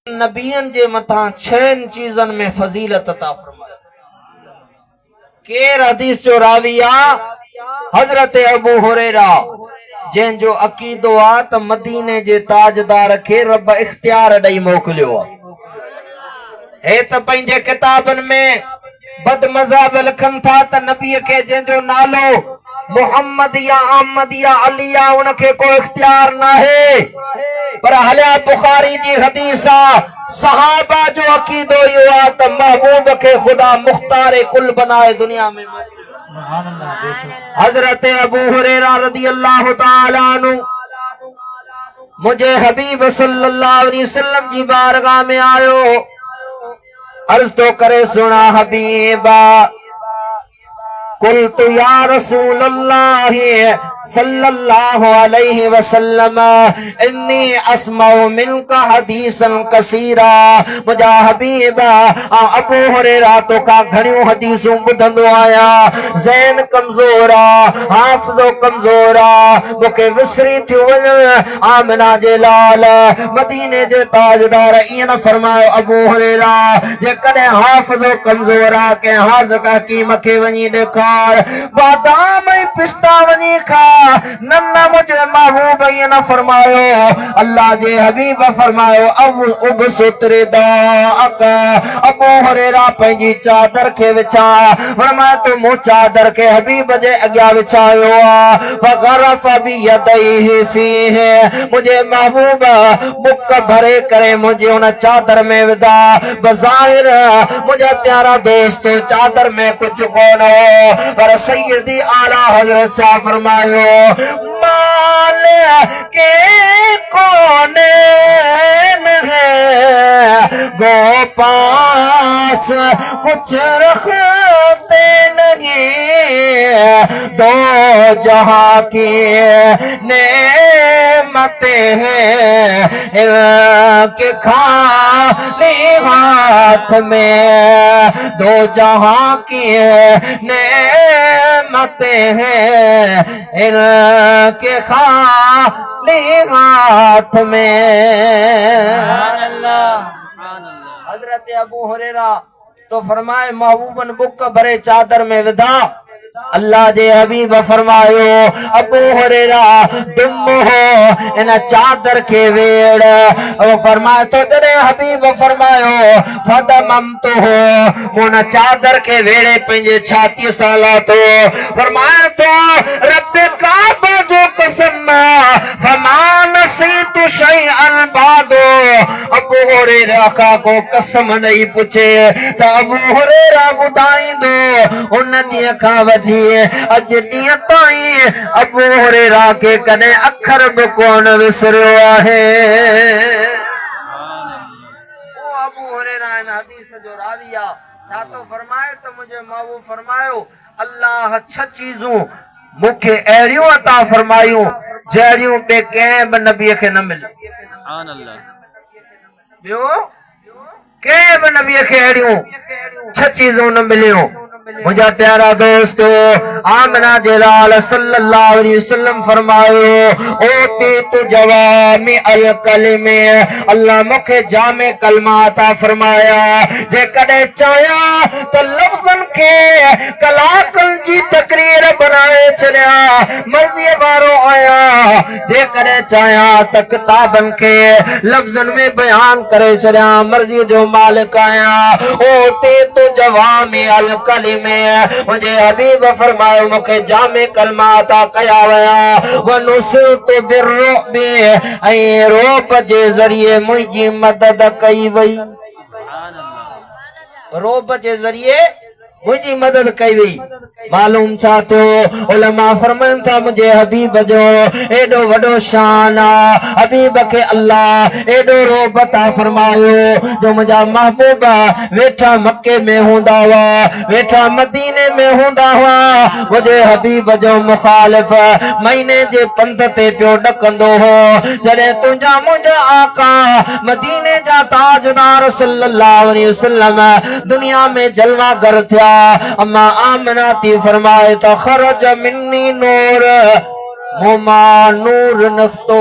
नबियन जे मथा 6 चीजन में फजीलत अता फरमाया। केर हदीस जो राविया हजरत अबू हुरैरा जैन जो अकीदो आ त मदीने जे ताजदार खे रब इख्तियार ॾेई मोकिलियो आ। हे त पंहिंजे किताबन में बदमज़हब लिखन था त नबी के जंहिंजो नालो मोहम्मद या अहमद या अली या उनके को इख्तियार ना है। पर हलिया बुखारी जी हदीस आ सहाबा जो अकीदो यो आ त महबूब के खुदा मुख्तार कुल बनाए दुनिया में। हजरत अबू हुरैरा रज़ी अल्लाह तआला अन्हु मुझे हबीब सल्लल्लाहु अलैहि वसल्लम जी बारगाह में आयो। अर्ज तो करे सुना हबीबा कुल तु या रसूल अल्लाह सल्लल्लाहु अलैहि वसल्लम इन्नी अस्माउ मिनका हदीसन कसीरा। मुझा हबीबा अबू हुरैरा तो का घणियों हदीसूं ॿुधंदो आया। ज़हन कमज़ोर आ, हाफ़िज़ो कमज़ोर आ, मूंखे विसरी थियो वञे। आमिना जे लाल मदीने जे ताजदार ईअं न फरमायो अबू हुरैरा जेकॾहिं हाफ़िज़ो कमज़ोर आ के हाज़िक़ हकीम खे वञी ॾेखार, बादाम ऐं पिस्ता वञी खा। नन्ना मुझे महबूब ये न फरमायो, अल्लाह जे हबीब फरमायो अब उबसुतरे दाक। अबू हुरैरा पंहिंजी चादर के विछा फरमाया तो मु चादर के हबीब जे अॻियां विछायो आ। फगरफ बि यदैहि फीहि मुझे महबूब बुक भरे करे मुझे उन चादर में विधा। बज़ाहिर मुझे प्यारा दोस्त चादर में कुछ कोन हो, पर सैयदी आला हजरत शाह फरमायो माल के कोने है गो पास कुछ रखते नहीं, दो जहां की नेमतें हैं के खाली हाथ में, दो जहां की नेमतें हैं इनके खाली हाथ में। हजरत अबू हुरैरा तो फरमाए महबूबन बुक भरे चादर में विधा। अल्लाह जे हबीब फरमायो अबू हुरैरा तुम हो इन चादर के वेड़। फरमाए तो जॾहिं हबीब फरमायो फदमम तो हो मुन चादर के वेड़े पंहिंजे छाती सां लाथो। फरमाए तो रब काबा जो कसम फमान नसीतु शैअन बादो। अबू हुरैरा का को कसम नहीं पूछे त अबू हुरैरा ॿुधाईंदो उन ॾींहं खां वठी अॼु ॾींहं ताईं अबू हुरैरा के कॾहिं अखर बि कोन विसरियो आहे। अबू हुरैरा इन हदीस जो रावी आ। छा तो फरमाए त मुझे महबूब फरमायो अल्लाह 6 चीजूं मूंखे अहिड़ियूं अता फरमायूं जहिड़ियूं ॿिए कंहिं बि नबीअ खे न मिलियूं। ॿियो कंहिं बि नबीअ खे अहिड़ियूं 6 चीजूं न मिलियूं। मुझा प्यारा दोस्त आमिना जे लाल सल्लल्लाहु अलैहि वसल्लम फरमायो ओती तु जवामी अल कलिमे, अल्लाह मूंखे जामे कलमा अता फरमाया। जे कॾहिं चाहिया त लफ़्ज़न खे कलाकनि जी तकरीर बनाए छॾिया मर्ज़ीअ वारो आया। जे कॾहिं चाहिया त किताबनि खे लफ़्ज़न में बयान करे छॾिया मर्ज़ीअ जो मालिक आया। ओती तु जवामी अल कलिमे में मुझे हबीब फरमायो मूंखे जामे कलमा अता कया वया। वनुसिरतु बिर्रुबी ऐं रोब जे ज़रिए मुंहिंजी मदद कई वई। रोब जे ज़रिए मुझी मदद कई वई। मालूम छा तो उलमा फरमाइन था मुझे हबीब जो एडो वडो शान आ। हबीब के अल्लाह एडो रोब अता फरमायो जो मुझा महबूब वेठा मक्के में हुंदा हुआ, वेठा मदीने में हुंदा हुआ। मुझे हबीब जो मुखालिफ महीने जे पंध ते पियो ॾकंदो हो। जॾहिं तुंहिंजा मुंहिंजा आका मदीने जा ताजदार सल्लल्लाहु अलैहि वसल्लम दुनिया में जलवा गर थिया। अम्मा आमिना थी फरमाए त खरज मिन्नी नूर मुमा नूर नख्तो